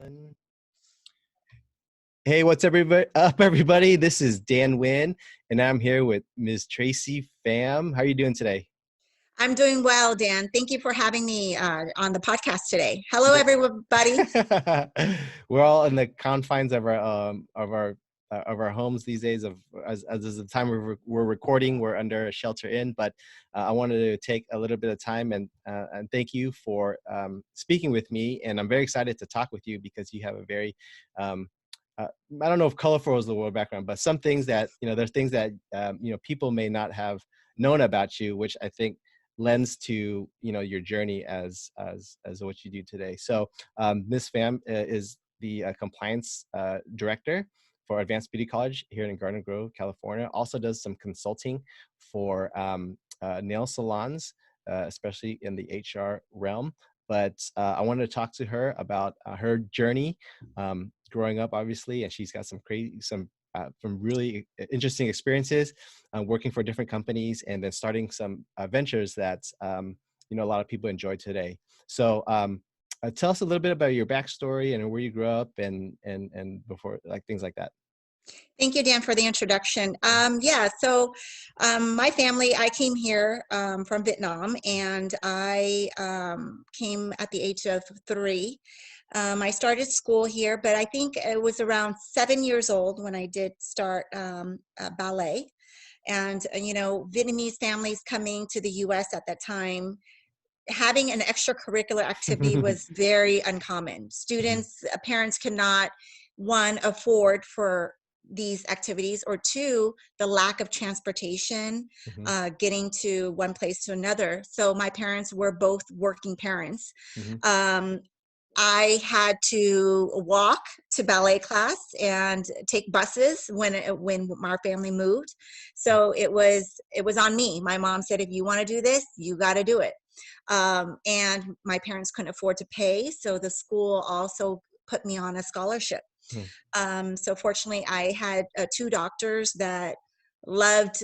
One. Hey, what's everybody? This is Dan Wynn, and I'm here with Ms. Tracy Pham. How are you doing today? I'm doing well, Dan. Thank you for having me on the podcast today. Hello, everybody. We're all in the confines of our homes these days. As is the time we're recording, we're under a shelter in. But I wanted to take a little bit of time and thank you for speaking with me. And I'm very excited to talk with you because you have a very I don't know if colorful is the word background, but some things that there's things that people may not have known about you, which I think lends to your journey as what you do today. So Ms. Pham is the compliance director for Advanced Beauty College here in Garden Grove, California. Also does some consulting for nail salons, especially in the HR realm. But I wanted to talk to her about her journey growing up, obviously, and she's got some really interesting experiences working for different companies and then starting some ventures that a lot of people enjoy today. So tell us a little bit about your backstory and where you grew up and before, like, things like that. Thank you, Dan, for the introduction. So my family, I came here from Vietnam, and I came at the age of 3. I started school here, but I think it was around 7 years old when I did start ballet. And, Vietnamese families coming to the U.S. at that time, having an extracurricular activity was very uncommon. Students, parents cannot, one, afford for these activities, or two, the lack of transportation, getting to one place to another. So my parents were both working parents. I had to walk to ballet class and take buses when our family moved. So it was on me. My mom said, if you want to do this, you got to do it. And my parents couldn't afford to pay, so the school also put me on a scholarship. So fortunately, I had 2 doctors that loved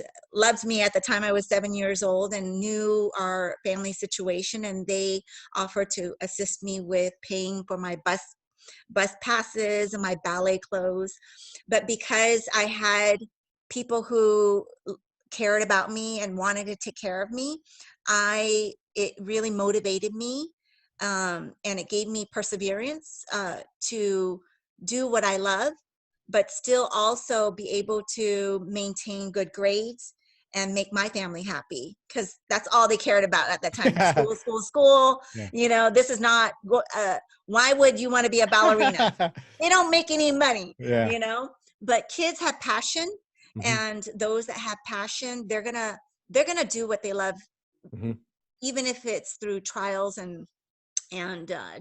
me at the time I was 7 years old and knew our family situation, and they offered to assist me with paying for my bus passes and my ballet clothes. But because I had people who cared about me and wanted to take care of me, it really motivated me, and it gave me perseverance to do what I love, but still also be able to maintain good grades and make my family happy, because that's all they cared about at that time. School. Yeah. This is not, why would you want to be a ballerina? They don't make any money, but kids have passion, and those that have passion, they're gonna do what they love, even if it's through trials and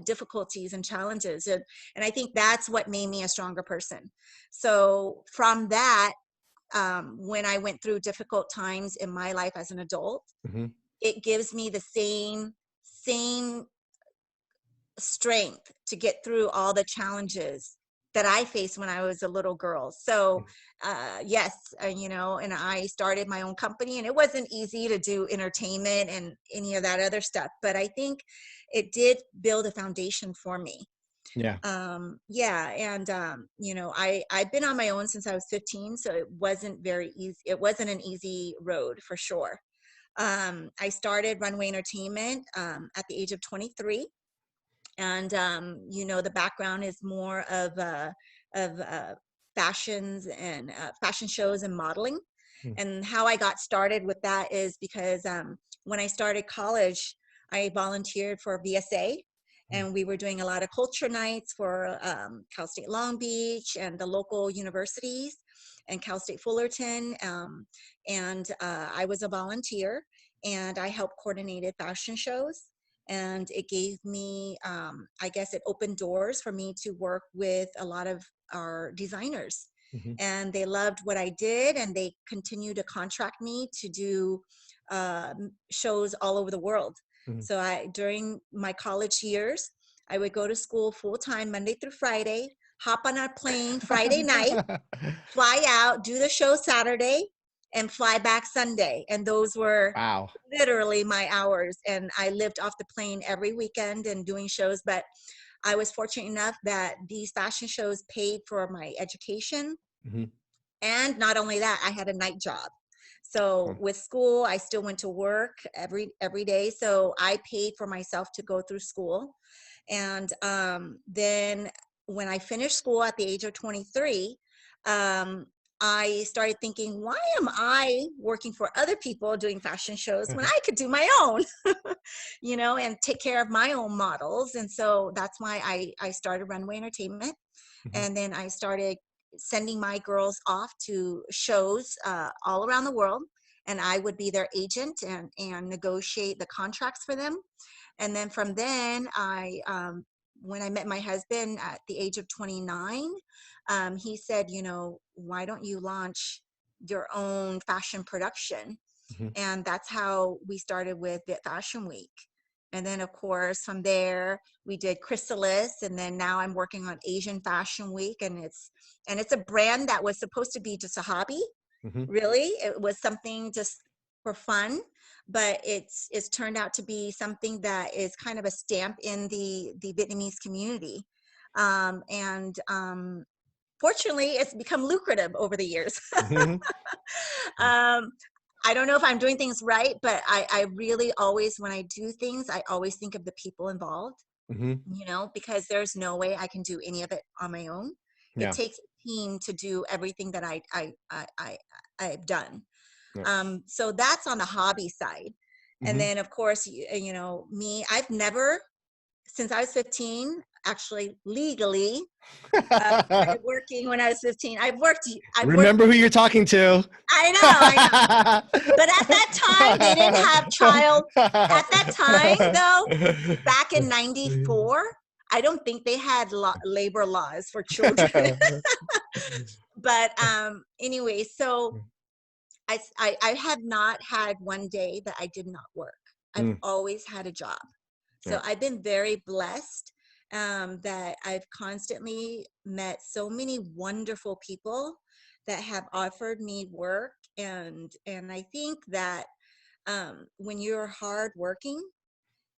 difficulties and challenges. And I think that's what made me a stronger person. So from that, when I went through difficult times in my life as an adult, it gives me the same strength to get through all the challenges that I faced when I was a little girl. So yes, and I started my own company, and it wasn't easy to do entertainment and any of that other stuff, but I think it did build a foundation for me. Yeah. And I've been on my own since I was 15, so it wasn't very easy. It wasn't an easy road, for sure. I started Runway Entertainment at the age of 23. And the background is more of fashions and fashion shows and modeling. And how I got started with that is because when I started college, I volunteered for VSA, and we were doing a lot of culture nights for Cal State Long Beach and the local universities and Cal State Fullerton. And I was a volunteer, and I helped coordinated fashion shows. And it gave me, I guess it opened doors for me to work with a lot of our designers. And they loved what I did, and they continue to contract me to do shows all over the world. So during my college years, I would go to school full-time Monday through Friday, hop on a plane Friday night, fly out, do the show Saturday, and fly back Sunday. And those were literally my hours. And I lived off the plane every weekend and doing shows. But I was fortunate enough that these fashion shows paid for my education. Mm-hmm. And not only that, I had a night job. So with school, I still went to work every day. So I paid for myself to go through school. And then when I finished school at the age of 23, I started thinking, why am I working for other people doing fashion shows when I could do my own, and take care of my own models? And so that's why I started Runway Entertainment. Mm-hmm. And then I started sending my girls off to shows all around the world. And I would be their agent and negotiate the contracts for them. And then from then, when I met my husband at the age of 29, he said, why don't you launch your own fashion production? Mm-hmm. And that's how we started with Viet Fashion Week. And then, of course, from there, we did Chrysalis. And then now I'm working on Asian Fashion Week. And it's a brand that was supposed to be just a hobby. Mm-hmm. Really, it was something just for fun, but it's turned out to be something that is kind of a stamp in the Vietnamese community. And fortunately, it's become lucrative over the years. Mm-hmm. I don't know if I'm doing things right, but I really always, when I do things, I always think of the people involved, Mm-hmm. because there's no way I can do any of it on my own. It Yeah. takes a team to do everything that I've done. Yeah. So that's on the hobby side. And Mm-hmm. then, of course, me, I've never, since I was 15, actually legally, started working when I was 15. I've worked. Remember who you're talking to. I know. But at that time, they didn't have at that time, though, back in 94, I don't think they had labor laws for children. But anyway, so I have not had one day that I did not work. I've Mm, always had a job. yeah. So I've been very blessed that I've constantly met so many wonderful people that have offered me work. And I think that when you're hardworking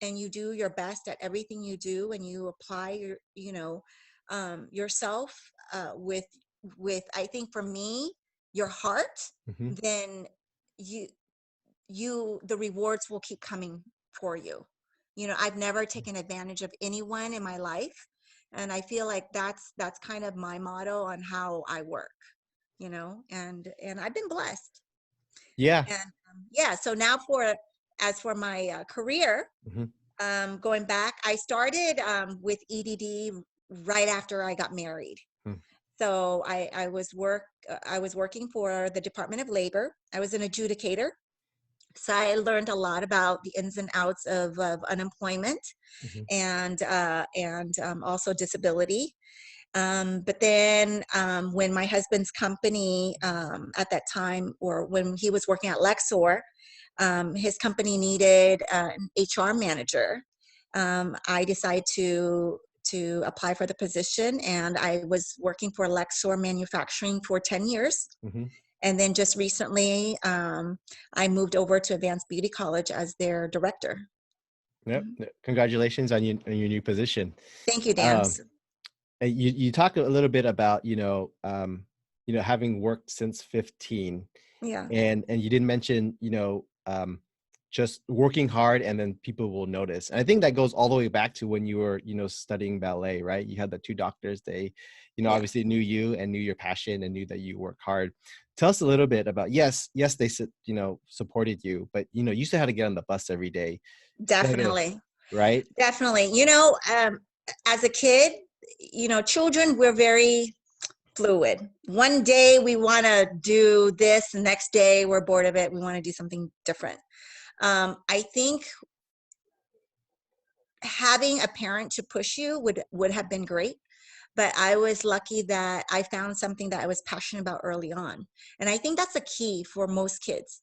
and you do your best at everything you do, and you apply yourself with, I think for me, your heart, Mm-hmm. then you the rewards will keep coming for you. I've never taken advantage of anyone in my life, and I feel like that's kind of my motto on how I work, and I've been blessed. Yeah. And yeah, so now as for my career, Mm-hmm. going back, I started with EDD right after I got married. Mm, So I was working for the Department of Labor. I was an adjudicator. So I learned a lot about the ins and outs of unemployment mm-hmm. and also disability. But then when my husband's company at that time, or when he was working at Lexor, his company needed an HR manager. I decided to apply for the position, and I was working for Lexor Manufacturing for 10 years. Mm-hmm. And then just recently, I moved over to Advanced Beauty College as their director. Yep. Mhm. Congratulations on your new position. Thank you, Dan. Um, and you talk a little bit about having worked since 15, Yeah, and you didn't mention just working hard, and then people will notice. And I think that goes all the way back to when you were studying ballet, right? You had the two doctors. They yeah, obviously knew you and knew your passion and knew that you work hard. Tell us a little bit about, yes, they supported you, but you still had to get on the bus every day. Still had to definitely. right? Definitely. As a kid, children, we're very fluid. One day we want to do this, the next day we're bored of it. We want to do something different. I think having a parent to push you would have been great. But I was lucky that I found something that I was passionate about early on. And I think that's a key for most kids.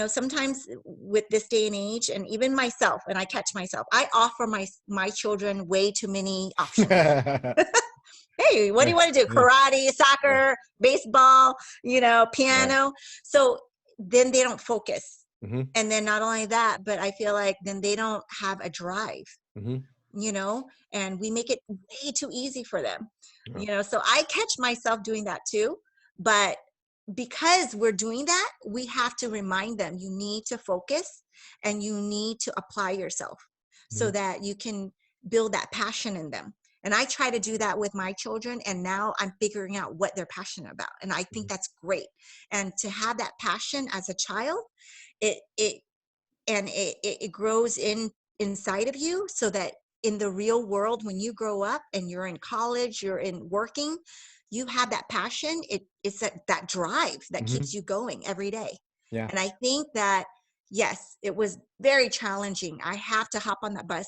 Sometimes with this day and age, and even myself, and I catch myself, I offer my children way too many options. Hey, what do you want to do? Karate, soccer, baseball, Yeah. piano. So then they don't focus. Mm-hmm. And then not only that, but I feel like then they don't have a drive. Mm-hmm. you know, and we make it way too easy for them, Yeah. you know. So I catch myself doing that too. But because we're doing that, we have to remind them, you need to focus and you need to apply yourself so Mhm. that you can build that passion in them. And I try to do that with my children, and now I'm figuring out what they're passionate about, and I think Mhm. that's great. And to have that passion as a child, it and it grows inside of you, so that in the real world, when you grow up and you're in college, you're in working, you have that passion. It's that drive that Mhm. keeps you going every day. Yeah. And I think that, yes, it was very challenging. I have to hop on that bus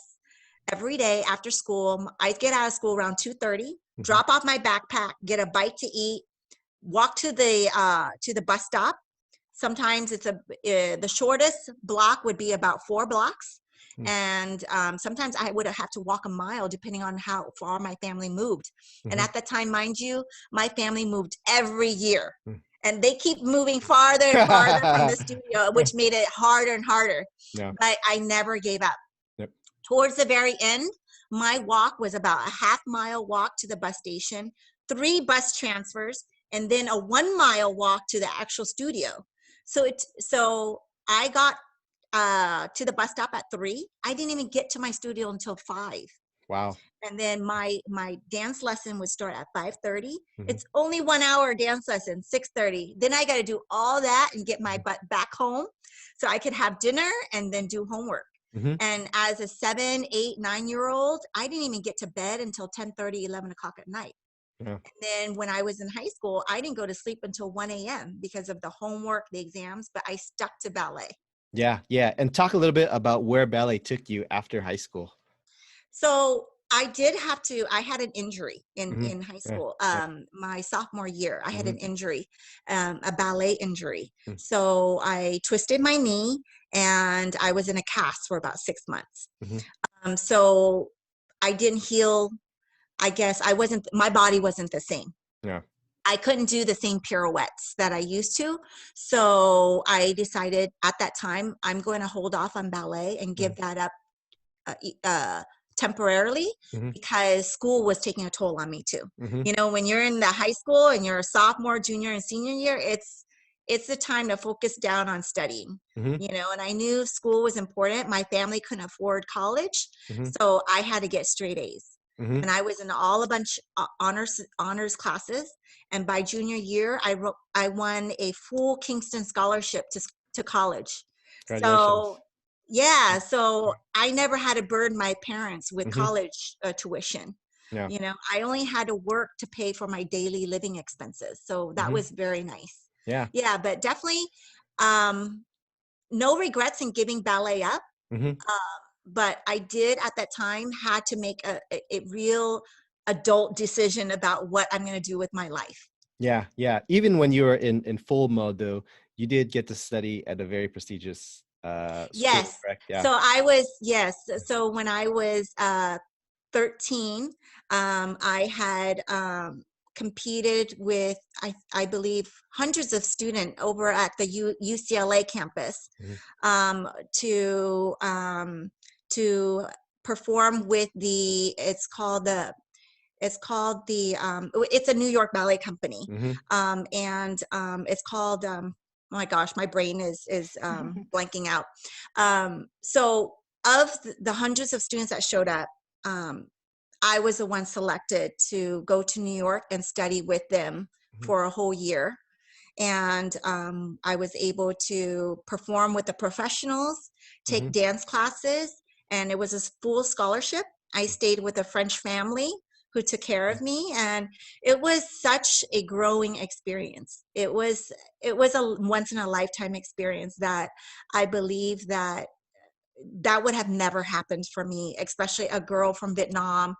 every day after school. I get out of school around 2:30, Mhm. drop off my backpack, get a bite to eat, walk to the bus stop. Sometimes the shortest block would be about 4 blocks. Mm. And sometimes I would have to walk a mile depending on how far my family moved. And Mhm. at the time, mind you, my family moved every year. Mm. And they keep moving farther and farther from the studio, which made it harder and harder. Yeah. But I never gave up. Yep. Towards the very end, my walk was about a half-mile walk to the bus station, 3 bus transfers, and then a 1 mile walk to the actual studio. So I got to the bus stop at 3. I didn't even get to my studio until 5. Wow. And then my dance lesson would start at 5:30. Mhm. It's only 1 hour dance lesson, 6:30. Then I got to do all that and get my Mhm. butt back home so I could have dinner and then do homework. Mhm. And as a 7, 8, 9 year old, I didn't even get to bed until 10:30, 11 o'clock at night. Yeah. And then when I was in high school, I didn't go to sleep until 1 a.m. because of the homework, the exams, but I stuck to ballet. Yeah. Yeah. And talk a little bit about where ballet took you after high school. So I had an injury Mhm. in high Yeah. school. Yeah. My sophomore year, I had an Mhm. injury, a ballet injury. Mm. So I twisted my knee and I was in a cast for about 6 months. Mhm. So I didn't heal. I guess my body wasn't the same. Yeah. I couldn't do the same pirouettes that I used to. So I decided at that time, I'm going to hold off on ballet and Mm. give that up uh, temporarily, Mhm. because school was taking a toll on me too. Mhm. You know, when you're in the high school and you're a sophomore, junior, and senior year, it's the time to focus down on studying. Mhm. You know, and I knew school was important. My family couldn't afford college, Mhm. so I had to get straight A's. Mhm. And I was in all a bunch honors classes. And by junior year, I won a full Kingston scholarship to college. So Congratulations. yeah, so I never had to burden my parents with Mhm. college tuition. Yeah. You know, I only had to work to pay for my daily living expenses. So that Mhm. was very nice. Yeah. Yeah, but definitely um, no regrets in giving ballet up. Mhm. But I did at that time had to make a real adult decision about what I'm going to do with my life. Yeah. Yeah. Even when you were in full mode, though, you did get to study at a very prestigious school, Yes. correct? Yeah. So I was, yes. So when I was 13, I had competed with, I believe, hundreds of students over at the UCLA campus Mhm. um, to to perform with it's a New York ballet company, Mhm. and it's called oh my gosh, my brain is blanking out. So of the hundreds of students that showed up, um, I was the one selected to go to New York and study with them Mhm. for a whole year. And I was able to perform with the professionals, take Mhm. dance classes, and it was a full scholarship. I stayed with a French family who took care of me, and it was such a growing experience. It was a once in a lifetime experience that I believe that would have never happened for me, especially a girl from Vietnam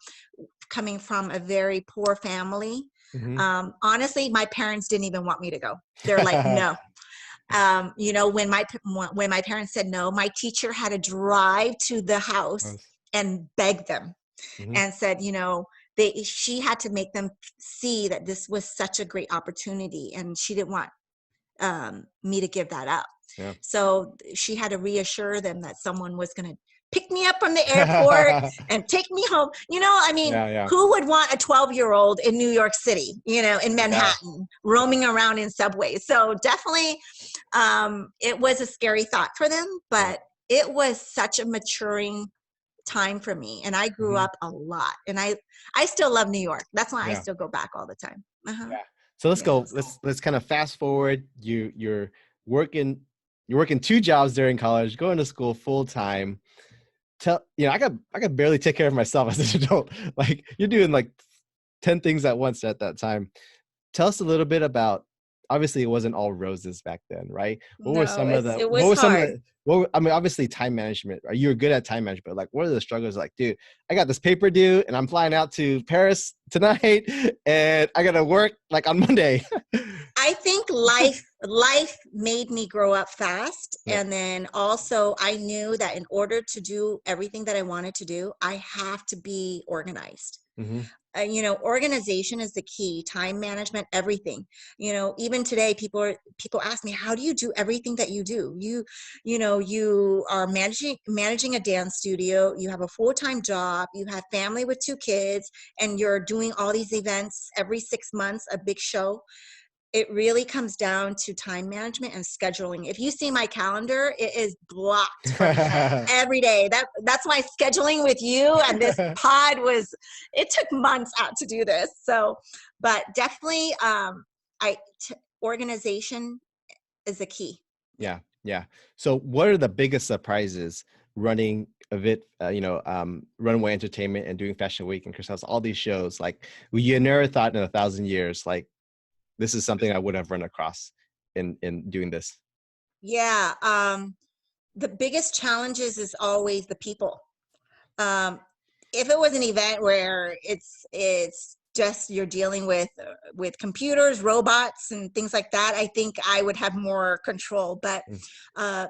coming from a very poor family. Mhm. Honestly, my parents didn't even want me to go. They're like, no. You know, when my parents said no, my teacher had to drive to the house Nice. and beg them Mhm. and said, you know, she had to make them see that this was such a great opportunity, and she didn't want me to give that up. Yeah. So she had to reassure them that someone was going to pick me up from the airport and take me home. I mean, Yeah, yeah, who would want a 12-year-old in New York City, in yeah. Manhattan, roaming around in subways? So definitely, it was a scary thought for them, Yeah. but it was such a maturing time for me. And I grew Hmm. up a lot, and I still love New York. That's why I Yeah. still go back all the time. Uh-huh. Yeah. So let's Yeah. go. Let's kind of fast forward. Working you're working two jobs during college, going to school full time. I could barely take care of myself as an adult. Like you're doing like 10 things at once at that time. Tell us a little bit about, obviously it wasn't all roses back then, right? No, it was hard. I mean, obviously time management, right? You were good at time management, but like, what are the struggles? Like, dude, I got this paper due and I'm flying out to Paris tonight and I got to work like on Monday. I think life made me grow up fast. Yep. And then also I knew that in order to do everything that I wanted to do, I have to be organized. Mm-hmm. Organization is the key. Time management, everything. Even today, people ask me, how do you do everything that you do? You are managing a dance studio, you have a full-time job, you have family with 2 kids, and you're doing all these events every 6 months, a big show. It really comes down to time management and scheduling. If you see my calendar, it is blocked from every day. That's why scheduling with you and this pod it took months out to do this. So, but definitely, organization is the key. Yeah. Yeah. So what are the biggest surprises running a bit, Runway Entertainment and doing Fashion Week and Chris House, all these shows? Like, you never thought in 1,000 years, like, this is something I would have run across in doing this. Yeah. The biggest challenges is always the people. Um, if it was an event where it's just you're dealing with computers, robots, and things like that, I think I would have more control. But uh,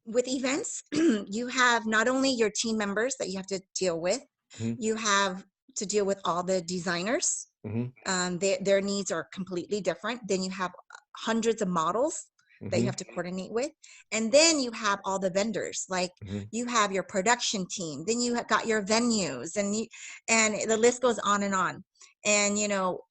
with events, you have not only your team members that you have to deal with, Mm-hmm. you have to deal with all the designers. Mm-hmm. Their needs are completely different. Then you have hundreds of models that you Mm-hmm. have to coordinate with. And then you have all the vendors, like Mm-hmm. you have your production team, then you have got your venues, and the list goes on and on. And,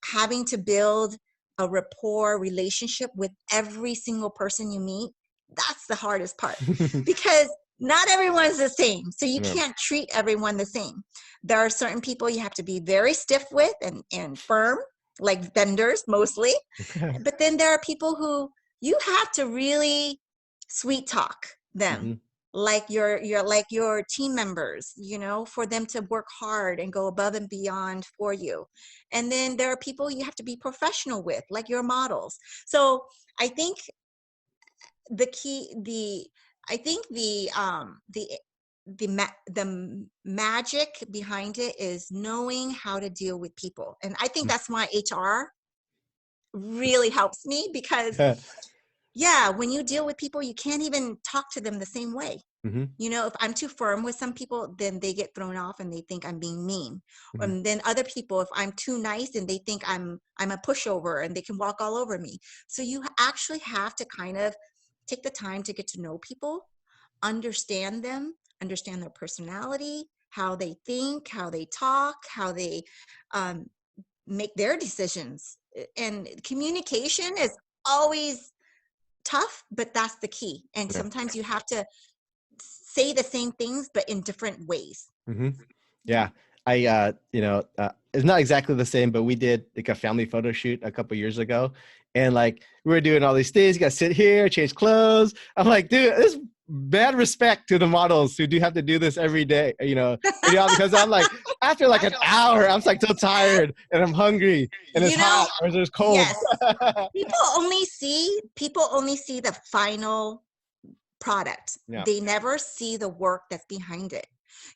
having to build a rapport relationship with every single person you meet, that's the hardest part, because not everyone's the same. So you Yeah. can't treat everyone the same. There are certain people you have to be very stiff with and firm, like vendors mostly. But then there are people who you have to really sweet talk them, Mm-hmm. like your team members, for them to work hard and go above and beyond for you. And then there are people you have to be professional with, like your models. So I think the key the I think the magic behind it is knowing how to deal with people. And I think that's why HR really helps me, because yeah, when you deal with people, you can't even talk to them the same way. Mm-hmm. If I'm too firm with some people, then they get thrown off and they think I'm being mean. Mm-hmm. And then other people, if I'm too nice, and they think I'm a pushover and they can walk all over me. So you actually have to kind of take the time to get to know people, understand them, understand their personality, how they think, how they talk, how they um, make their decisions. And communication is always tough, but that's the key. And Yeah. sometimes you have to say the same things, but in different ways. Mm-hmm. Yeah. Yeah. It's not exactly the same, but we did like a family photo shoot a couple years ago. And like, we were doing all these things. You got to sit here, change clothes. I'm like, dude, this is bad respect to the models who do have to do this every day, because I'm like, after like an hour, I'm like so tired and I'm hungry and it's You know, hot or it's cold. yes, people only see the final product. Yeah. They never see the work that's behind it.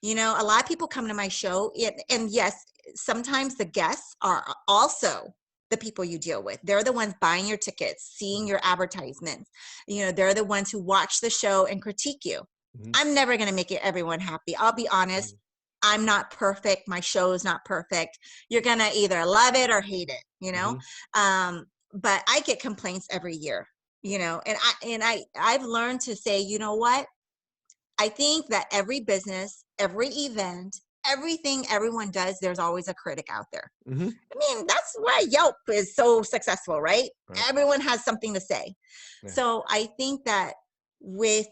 A lot of people come to my show, and yes, sometimes the guests are also the people you deal with. They're the ones buying your tickets, seeing your advertisements. They're the ones who watch the show and critique you. Mm-hmm. I'm never going to make everyone happy. I'll be honest. I'm not perfect. My show is not perfect. You're going to either love it or hate it. But I get complaints every year, and I've learned to say, you know what? I think that every business, every event, everything everyone does, there's always a critic out there. Mm-hmm. I mean, that's why Yelp is so successful, right? Right. Everyone has something to say. Yeah. So I think that with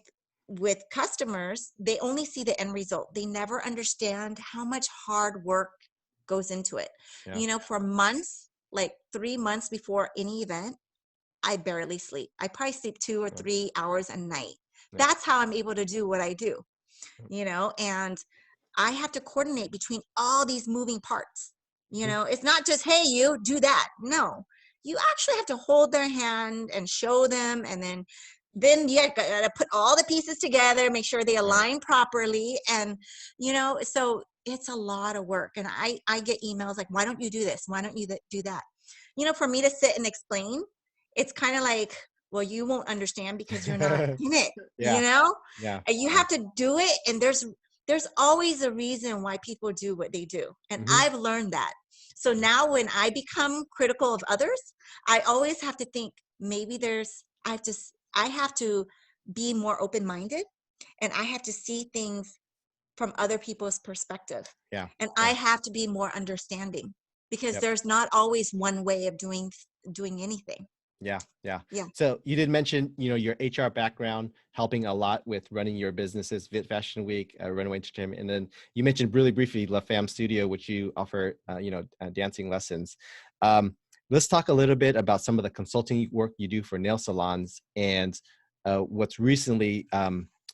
customers, they only see the end result. They never understand how much hard work goes into it. Yeah. You know, for months, like 3 months before any event, I barely sleep. I probably sleep 2 or 3 hours a night. Yeah. That's how I'm able to do what I do, you know, and I have to coordinate between all these moving parts. You Mm-hmm. know, it's not just, hey, you do that. No, you actually have to hold their hand and show them. And then you got to put all the pieces together, make sure they Right. align properly. And, you know, so it's a lot of work. And I get emails like, why don't you do this? Why don't you do that? You know, for me to sit and explain, it's kind of like, well, you won't understand because you're not in it, you Yeah. know? Yeah. And you Yeah. have to do it. And there's always a reason why people do what they do. And Mm-hmm. I've learned that. So now when I become critical of others, I always have to think maybe I have to be more open-minded, and I have to see things from other people's perspective. Yeah. And Yeah. I have to be more understanding because Yep. there's not always one way of doing anything. Yeah, yeah. Yeah. So you did mention, your HR background helping a lot with running your businesses, Viet Fashion Week, Runway Entertainment, and then you mentioned really briefly La Femme Studio, which you offer, dancing lessons. Let's talk a little bit about some of the consulting work you do for nail salons, and what's recently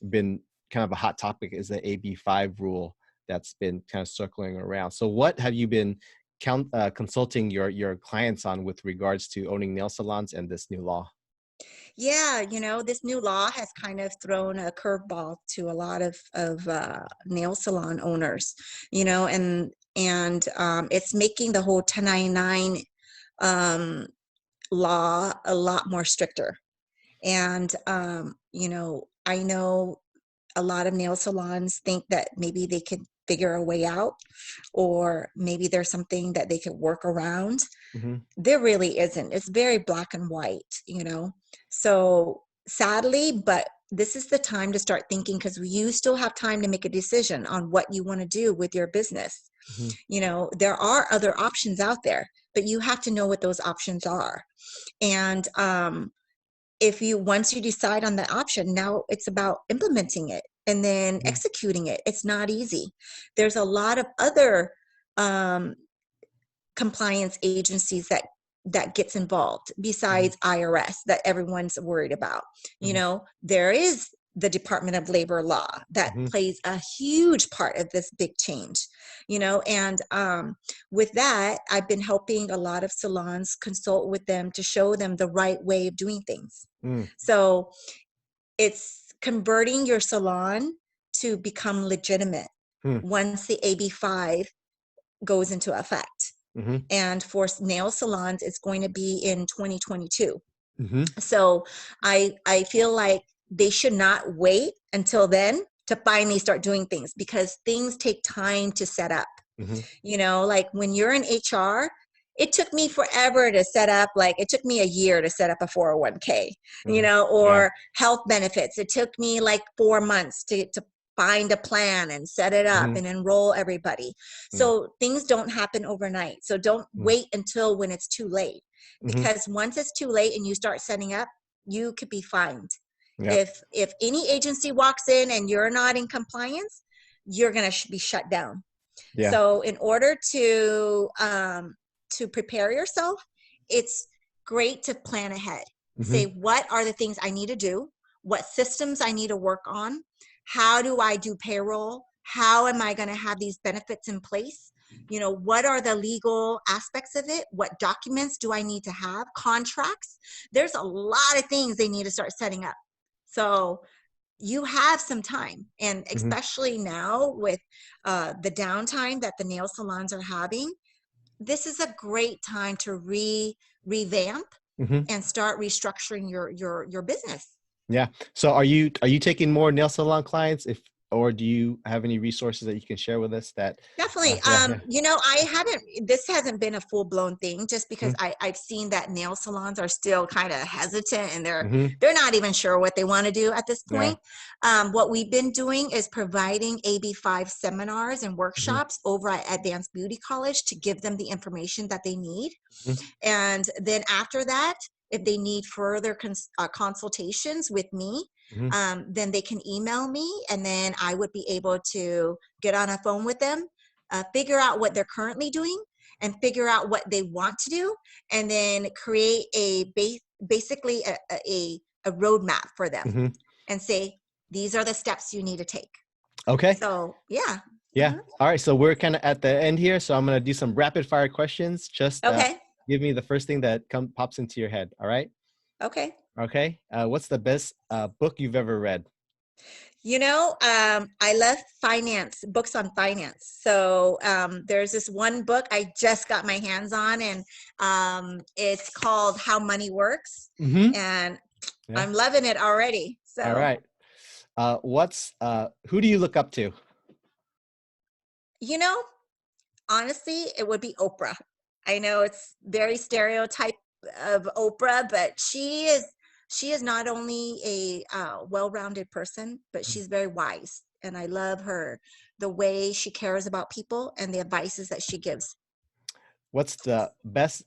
been kind of a hot topic is the AB5 rule that's been kind of circling around. So what have you been consulting your clients on with regards to owning nail salons and this new law? Yeah, you know, this new law has kind of thrown a curveball to a lot of nail salon owners, you know, and it's making the whole 1099 um, law a lot more stricter. And you know, I know a lot of nail salons think that maybe they could figure a way out, or maybe there's something that they could work around. Mm-hmm. There really isn't. It's very black and white, you know. So sadly, but this is the time to start thinking, because you still have time to make a decision on what you want to do with your business. Mm-hmm. You know, there are other options out there, but you have to know what those options are. And if you once you decide on the option, now it's about implementing it and then Mm-hmm. executing it. It's not easy. There's a lot of other um, compliance agencies that gets involved Mm-hmm. besides IRS that everyone's worried about. You Mm-hmm. know, there is the Department of Labor law that Mm-hmm. plays a huge part of this big change, you know, and with that, I've been helping a lot of salons consult with them to show them the right way of doing things. So it's converting your salon to become legitimate Mm-hmm. once the AB5 goes into effect. Mm-hmm. And for nail salons, it's going to be in 2022. Mm-hmm. So I feel like they should not wait until then to finally start doing things, because things take time to set up. Mm-hmm. You know, like when you're in HR, it took me forever to set up, like it took me a year to set up a 401k, you Mm-hmm. know, Yeah. or health benefits. It took me like 4 months to find a plan and set it up Mm-hmm. and enroll everybody. So things don't happen overnight. So don't wait until when it's too late, Mm-hmm. because once it's too late and you start setting up, you could be fined. Yep. If any agency walks in and you're not in compliance, you're going to be shut down. Yeah. So in order to prepare yourself, it's great to plan ahead. Mm-hmm. Say, what are the things I need to do? What systems I need to work on? How do I do payroll? How am I going to have these benefits in place? You know, what are the legal aspects of it? What documents do I need to have? Contracts? There's a lot of things they need to start setting up. So you have some time, and Mm-hmm. especially now with the downtime that the nail salons are having, this is a great time to revamp Mm-hmm. and start restructuring your business. Yeah. So are you taking more nail salon clients? or do you have any resources that you can share with us that, Definitely. yeah, yeah. You know, this hasn't been a full blown thing just because Mm-hmm. I've seen that nail salons are still kind of hesitant and Mm-hmm. they're not even sure what they want to do at this Yeah. point. What we've been doing is providing AB5 seminars and Mm-hmm. workshops over at Advanced Beauty College to give them the information that they need. Mm-hmm. And then after that, if they need further consultations with me, Mm-hmm. then they can email me, and then I would be able to get on a phone with them, figure out what they're currently doing, and figure out what they want to do, and then create basically a roadmap for them, Mm-hmm. and say these are the steps you need to take. Okay. So yeah. Yeah. Uh-huh. All right. So we're kind of at the end here. So I'm going to do some rapid fire questions. Just Okay. give me the first thing that pops into your head. All right. Okay. Okay. What's the best book you've ever read? You know, I love books on finance. So there's this one book I just got my hands on, and it's called How Money Works. Mm-hmm. And Yeah. I'm loving it already. All So, right. Who do you look up to? you know, honestly, it would be Oprah. I know it's very stereotype of Oprah, but she is not only a well-rounded person, but she's very wise, and I love the way she cares about people and the advices that she gives. What's the best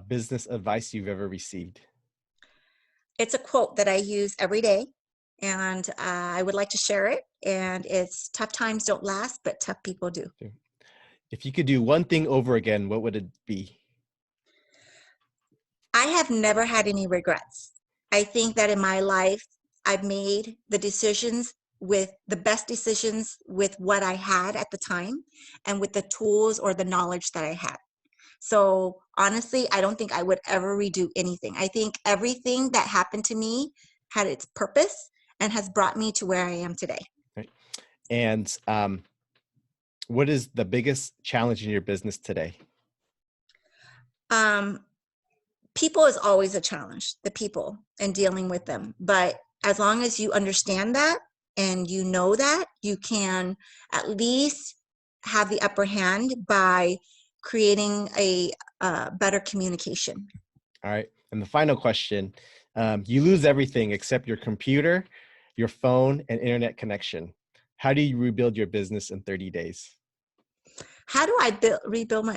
business advice you've ever received? It's a quote that I use every day, and I would like to share it. And it's tough times don't last, but tough people do. If you could do one thing over again, what would it be? I have never had any regrets. I think that in my life, I've made the best decisions with what I had at the time and with the tools or the knowledge that I had. So honestly, I don't think I would ever redo anything. I think everything that happened to me had its purpose and has brought me to where I am today. Right. And what is the biggest challenge in your business today? Um, People is always a challenge, the people and dealing with them. But as long as you understand that and you know that, you can at least have the upper hand by creating a better communication. All right. And the final question, you lose everything except your computer, your phone, and internet connection. How do you rebuild your business in 30 days? How do I rebuild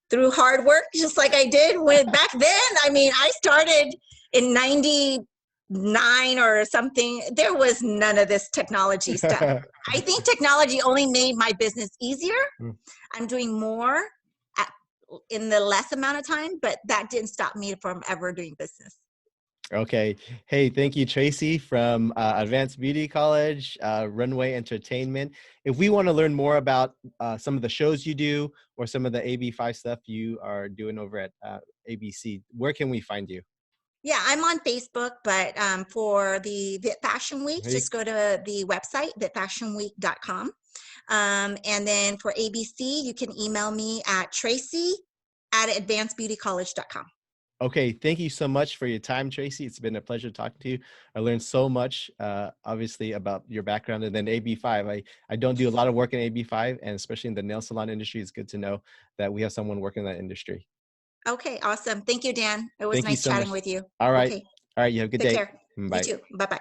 through hard work, just like I did with back then? I mean, I started in 99 or something. There was none of this technology stuff. I think technology only made my business easier. Mm. I'm doing more in the less amount of time, but that didn't stop me from ever doing business. Okay. Hey, thank you, Tracy from Advanced Beauty College, Runway Entertainment. If we want to learn more about some of the shows you do or some of the AB5 stuff you are doing over at ABC, where can we find you? Yeah, I'm on Facebook, but for the Viet Fashion Week, Hey. just go to the website, vietfashionweek.com. And then for ABC, you can email me at tracy@advancedbeautycollege.com. Okay, thank you so much for your time, Tracy. It's been a pleasure talking to you. I learned so much, obviously, about your background and then AB5. I don't do a lot of work in AB5, and especially in the nail salon industry, it's good to know that we have someone working in that industry. Okay, awesome. Thank you, Dan. It was Thank you nice so chatting much. with you. All right. Okay, All right. You have a good take day. care. You Bye. too. Bye-bye.